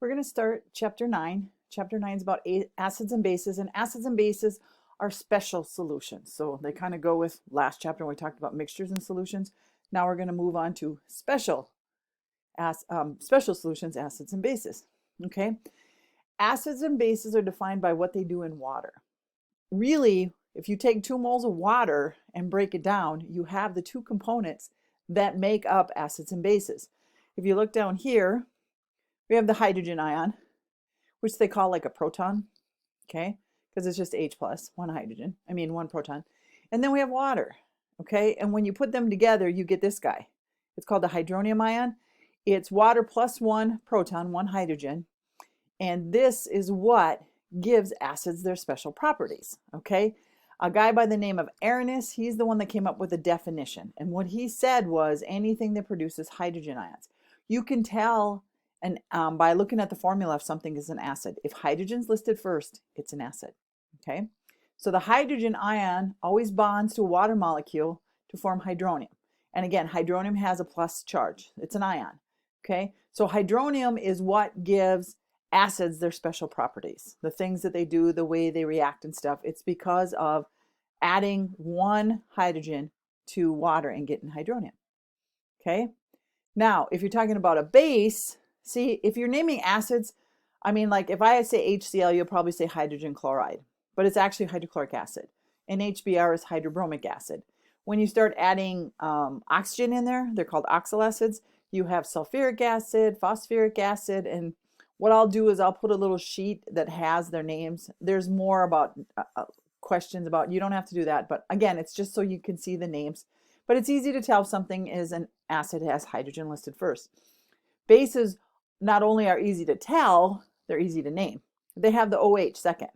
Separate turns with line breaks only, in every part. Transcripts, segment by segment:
We're going to start chapter 9. Chapter 9 is about acids and bases are special solutions. So they kind of go with last chapter when we talked about mixtures and solutions. Now we're going to move on to special solutions, acids and bases. Okay, acids and bases are defined by what they do in water. Really, if you take 2 moles of water and break it down, you have the two components that make up acids and bases. If you look down here, we have the hydrogen ion, which they call like a proton, okay? Because it's just H plus, one proton. And then we have water, okay? And when you put them together, you get this guy. It's called the hydronium ion. It's water plus 1 proton, 1 hydrogen. And this is what gives acids their special properties, okay? A guy by the name of Arrhenius, he's the one that came up with a definition. And what he said was anything that produces hydrogen ions. You can tell by looking at the formula if something is an acid. If hydrogen's listed first, it's an acid, okay? So the hydrogen ion always bonds to a water molecule to form hydronium. And again, hydronium has a plus charge. It's an ion, okay? So hydronium is what gives acids their special properties, the things that they do, the way they react and stuff. It's because of adding 1 hydrogen to water and getting hydronium, okay? Now, if you're talking about a base, see, if you're naming acids, like if I say HCl, you'll probably say hydrogen chloride, but it's actually hydrochloric acid. And HBr is hydrobromic acid. When you start adding oxygen in there, they're called oxyl acids. You have sulfuric acid, phosphoric acid, and what I'll do is I'll put a little sheet that has their names. There's more about questions about, you don't have to do that, but again, it's just so you can see the names. But it's easy to tell if something is an acid, it has hydrogen listed first. Bases not only are easy to tell, they're easy to name. They have the OH second.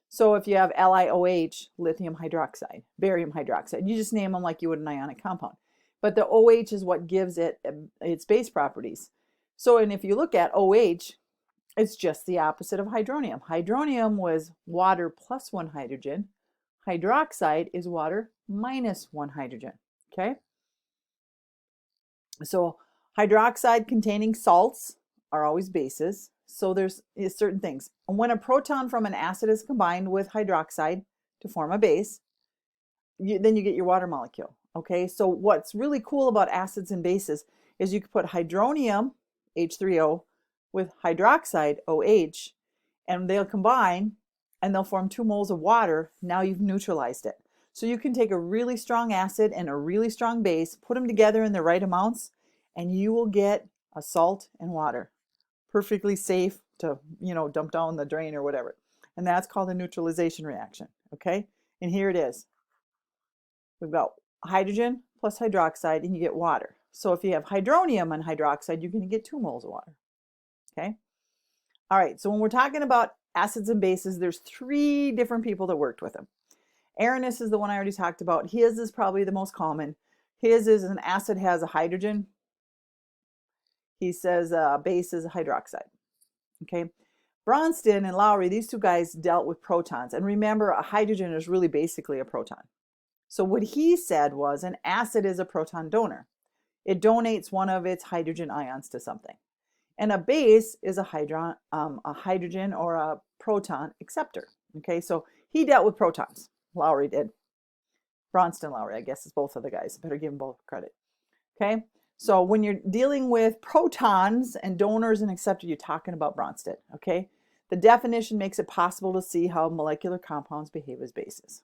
So if you have LiOH, lithium hydroxide, barium hydroxide, you just name them like you would an ionic compound. But the OH is what gives it its base properties. So, and if you look at OH, it's just the opposite of hydronium. Hydronium was water plus 1 hydrogen. Hydroxide is water minus 1 hydrogen, okay? So hydroxide containing salts are always bases. So there's certain things. And when a proton from an acid is combined with hydroxide to form a base, then you get your water molecule, okay? So what's really cool about acids and bases is you can put hydronium, H3O, with hydroxide, OH, and they'll combine and they'll form 2 moles of water. Now you've neutralized it. So you can take a really strong acid and a really strong base, put them together in the right amounts, and you will get a salt and water. Perfectly safe to, dump down the drain or whatever. And that's called a neutralization reaction, okay? And here it is. We've got hydrogen plus hydroxide and you get water. So if you have hydronium and hydroxide, you're going to get 2 moles of water. Okay. All right. So when we're talking about acids and bases, there's 3 different people that worked with them. Arrhenius is the one I already talked about. His is probably the most common. His is an acid has a hydrogen. He says base is a hydroxide. Okay. Bronsted and Lowry, these 2 guys dealt with protons. And remember, a hydrogen is really basically a proton. So what he said was an acid is a proton donor. It donates one of its hydrogen ions to something. And a base is a hydrogen or a proton acceptor. Okay, so he dealt with protons. Lowry did. Bronsted and Lowry, I guess, is both of the guys. Better give them both credit. Okay, so when you're dealing with protons and donors and acceptors, you're talking about Bronsted. Okay, the definition makes it possible to see how molecular compounds behave as bases.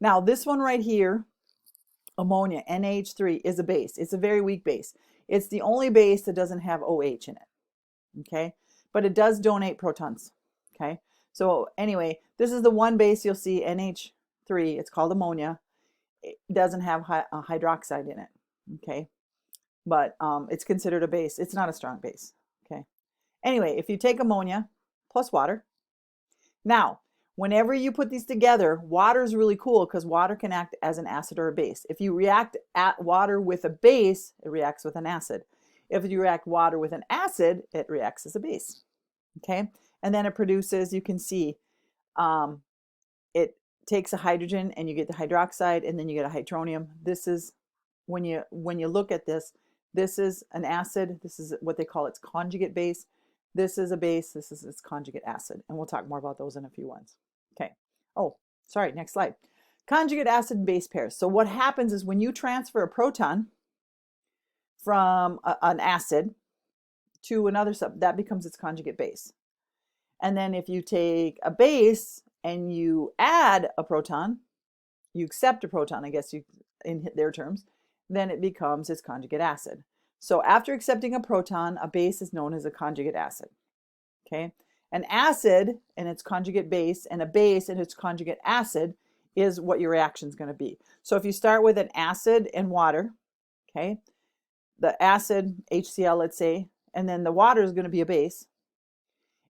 Now, this one right here, ammonia, NH3, is a base. It's a very weak base. It's the only base that doesn't have OH in it. Okay, but it does donate protons. Okay, so anyway, this is the one base you'll see, NH3. It's called ammonia. It doesn't have hydroxide in it. Okay, but it's considered a base. It's not a strong base. Okay, anyway, if you take ammonia plus water, now whenever you put these together, water is really cool because water can act as an acid or a base. If you react at water with a base, it reacts with an acid. If you react water with an acid, it reacts as a base. Okay, and then it produces, you can see, it takes a hydrogen and you get the hydroxide and then you get a hydronium. This is, when you look at this, this is an acid. This is what they call its conjugate base. This is a base, this is its conjugate acid, and we'll talk more about those in a few ones. Okay. Oh, sorry, next slide. Conjugate acid and base pairs. So what happens is when you transfer a proton from an acid to another that becomes its conjugate base. And then if you take a base and you add a proton, you accept a proton, I guess you in their terms, then it becomes its conjugate acid. So after accepting a proton, a base is known as a conjugate acid. Okay? An acid and its conjugate base and a base and its conjugate acid is what your reaction is going to be. So if you start with an acid and water, okay, the acid, HCl, let's say, and then the water is going to be a base.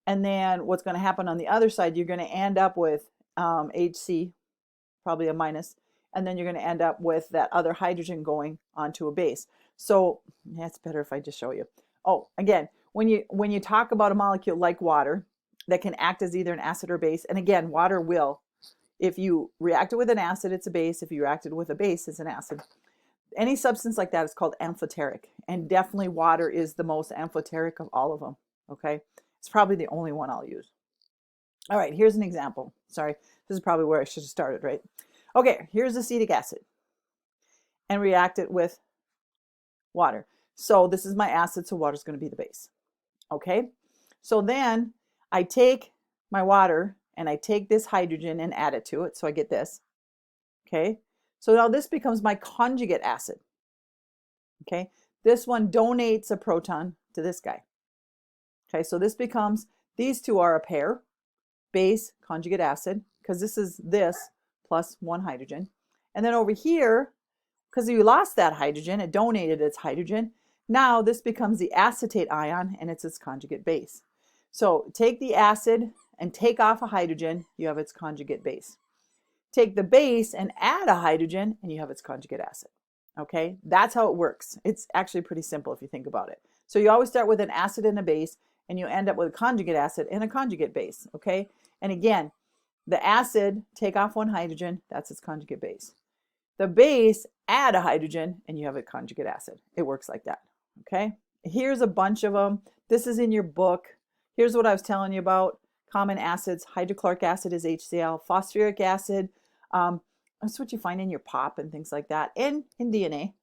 And then what's going to happen on the other side, you're going to end up with HC, probably a minus, and then you're going to end up with that other hydrogen going onto a base. So that's better if I just show you. Oh, again, when you talk about a molecule like water that can act as either an acid or base, and again, water will, if you react it with an acid, it's a base. If you react it with a base, it's an acid. Any substance like that is called amphoteric, and definitely water is the most amphoteric of all of them, okay? It's probably the only one I'll use. All right, here's an example. Sorry, this is probably where I should have started, right? Okay, here's acetic acid, and react it with water. So this is my acid, so water is going to be the base, okay? So then I take my water, and I take this hydrogen and add it to it, so I get this, okay? So now this becomes my conjugate acid, okay? This one donates a proton to this guy, okay? So this becomes, these two are a pair, base, conjugate acid, because this is this plus one hydrogen. And then over here, because you lost that hydrogen, it donated its hydrogen. Now this becomes the acetate ion, and it's its conjugate base. So take the acid and take off a hydrogen, you have its conjugate base. Take the base and add a hydrogen, and you have its conjugate acid. Okay, that's how it works. It's actually pretty simple if you think about it. So you always start with an acid and a base, and you end up with a conjugate acid and a conjugate base. Okay, and again, the acid, take off one hydrogen, that's its conjugate base. The base, add a hydrogen, and you have a conjugate acid. It works like that. Okay, here's a bunch of them. This is in your book. Here's what I was telling you about. Common acids, hydrochloric acid is HCl, phosphoric acid, that's what you find in your pop and things like that, and in DNA.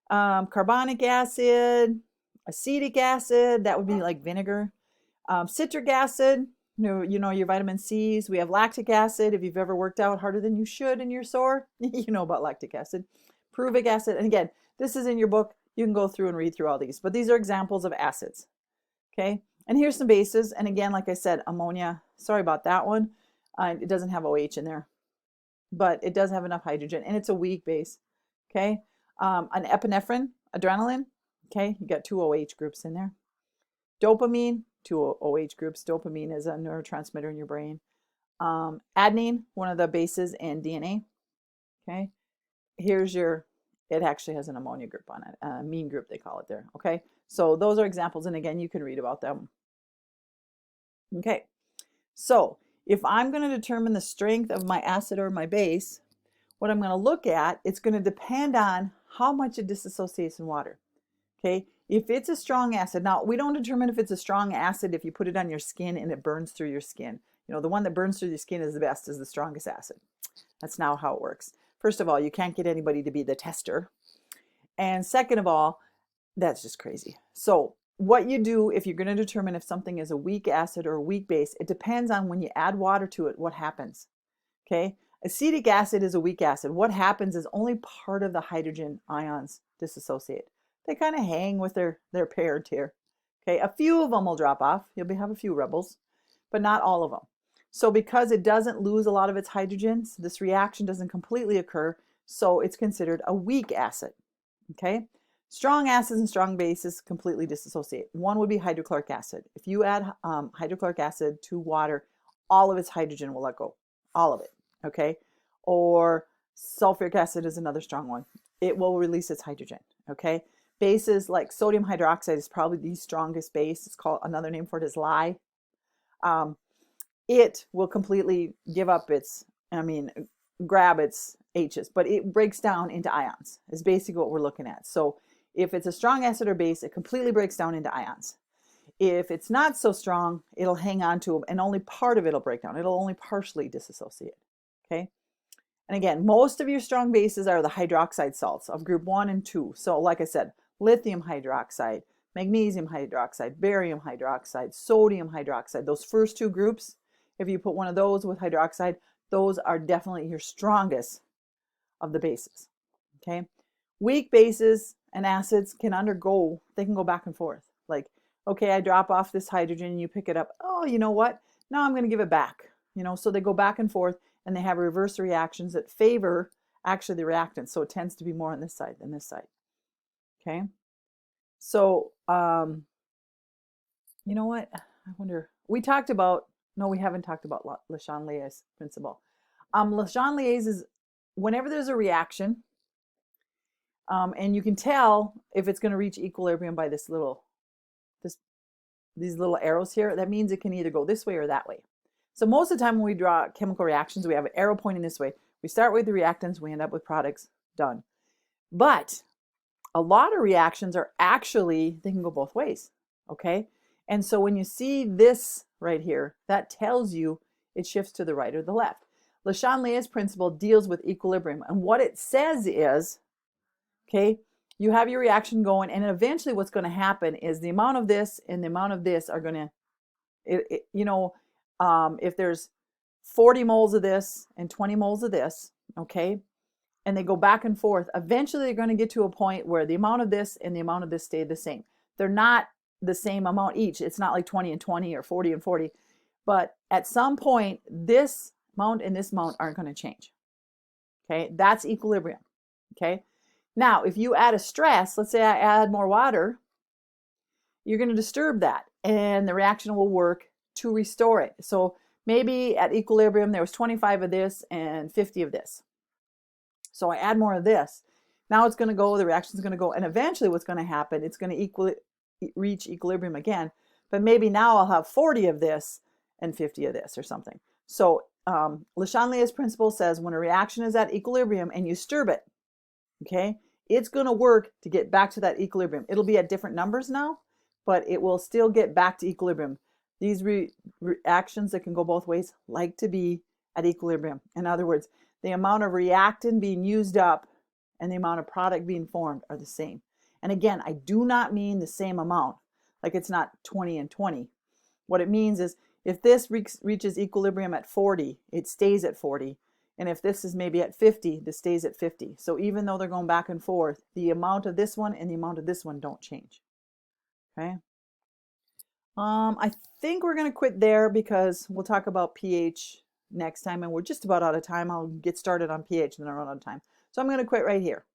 Carbonic acid, acetic acid, that would be like vinegar. Citric acid, you know your vitamin C's. We have lactic acid. If you've ever worked out harder than you should and you're sore, you know about lactic acid. Pyruvic acid, and again, this is in your book. You can go through and read through all these, but these are examples of acids. Okay, and here's some bases. And again, like I said, ammonia, sorry about that one. It doesn't have OH in there, but it does have enough hydrogen, and it's a weak base. Okay, an epinephrine, adrenaline. Okay, you got two OH groups in there. Dopamine, two OH groups. Dopamine is a neurotransmitter in your brain. Adenine, one of the bases in DNA. Okay, here's your, it actually has an ammonia group on it, amine group they call it there. Okay, so those are examples, and again, you can read about them. Okay, so if I'm going to determine the strength of my acid or my base, what I'm going to look at, it's going to depend on how much it disassociates in water. Okay, if it's a strong acid, now we don't determine if it's a strong acid if you put it on your skin and it burns through your skin. You know, the one that burns through your skin is the best, is the strongest acid. That's not how it works. First of all, you can't get anybody to be the tester. And second of all, that's just crazy. So what you do if you're going to determine if something is a weak acid or a weak base, it depends on when you add water to it, what happens. Okay, acetic acid is a weak acid. What happens is only part of the hydrogen ions dissociate. They kind of hang with their paired here. Okay, a few of them will drop off. You'll have a few rebels, but not all of them. So because it doesn't lose a lot of its hydrogens, this reaction doesn't completely occur, so it's considered a weak acid. Okay, strong acids and strong bases completely dissociate. One would be hydrochloric acid. If you add hydrochloric acid to water, all of its hydrogen will let go, all of it. Okay, or sulfuric acid is another strong one. It will release its hydrogen. Okay, bases like sodium hydroxide is probably the strongest base. It's called, another name for it is lye. It will completely give up its, grab its H's, but it breaks down into ions is basically what we're looking at. So if it's a strong acid or base, it completely breaks down into ions. If it's not so strong, it'll hang on to them and only part of it will break down. It'll only partially disassociate. Okay. And again, most of your strong bases are the hydroxide salts of group 1 and 2. So like I said, lithium hydroxide, magnesium hydroxide, barium hydroxide, sodium hydroxide, those first two groups, if you put one of those with hydroxide, those are definitely your strongest of the bases. Okay. Weak bases and acids can undergo, they can go back and forth. Like, okay, I drop off this hydrogen and you pick it up. Oh, you know what? Now I'm going to give it back. So they go back and forth and they have reverse reactions that favor actually the reactants. So it tends to be more on this side than this side. Okay. So, you know what? I wonder, we talked about, no, we haven't talked about Le Chatelier's principle. Le Chatelier is whenever there's a reaction, and you can tell if it's going to reach equilibrium by these little arrows here. That means it can either go this way or that way. So most of the time when we draw chemical reactions, we have an arrow pointing this way. We start with the reactants, we end up with products, done. But a lot of reactions are actually, they can go both ways, okay? And so when you see this right here, that tells you it shifts to the right or the left. Le Chatelier's principle deals with equilibrium. And what it says is, okay, you have your reaction going, and eventually what's going to happen is the amount of this and the amount of this are going to, if there's 40 moles of this and 20 moles of this, okay, and they go back and forth, eventually they're going to get to a point where the amount of this and the amount of this stay the same. They're not the same amount each. It's not like 20 and 20 or 40 and 40. But at some point, this amount and this amount aren't going to change. Okay, that's equilibrium. Okay, now if you add a stress, let's say I add more water, you're going to disturb that, and the reaction will work to restore it. So maybe at equilibrium there was 25 of this and 50 of this. So I add more of this. Now it's going to go, the reaction is going to go, and eventually what's going to happen, it's going to reach equilibrium again. But maybe now I'll have 40 of this and 50 of this or something. So Le Chatelier's principle says when a reaction is at equilibrium and you disturb it, okay, it's going to work to get back to that equilibrium. It'll be at different numbers now, but it will still get back to equilibrium. These reactions that can go both ways like to be at equilibrium. In other words, the amount of reactant being used up and the amount of product being formed are the same. And again, I do not mean the same amount, like it's not 20 and 20. What it means is if this reaches equilibrium at 40, it stays at 40. And if this is maybe at 50, this stays at 50. So even though they're going back and forth, the amount of this one and the amount of this one don't change. Okay. I think we're going to quit there because we'll talk about pH next time, and we're just about out of time. I'll get started on pH and then I'll run out of time. So I'm going to quit right here.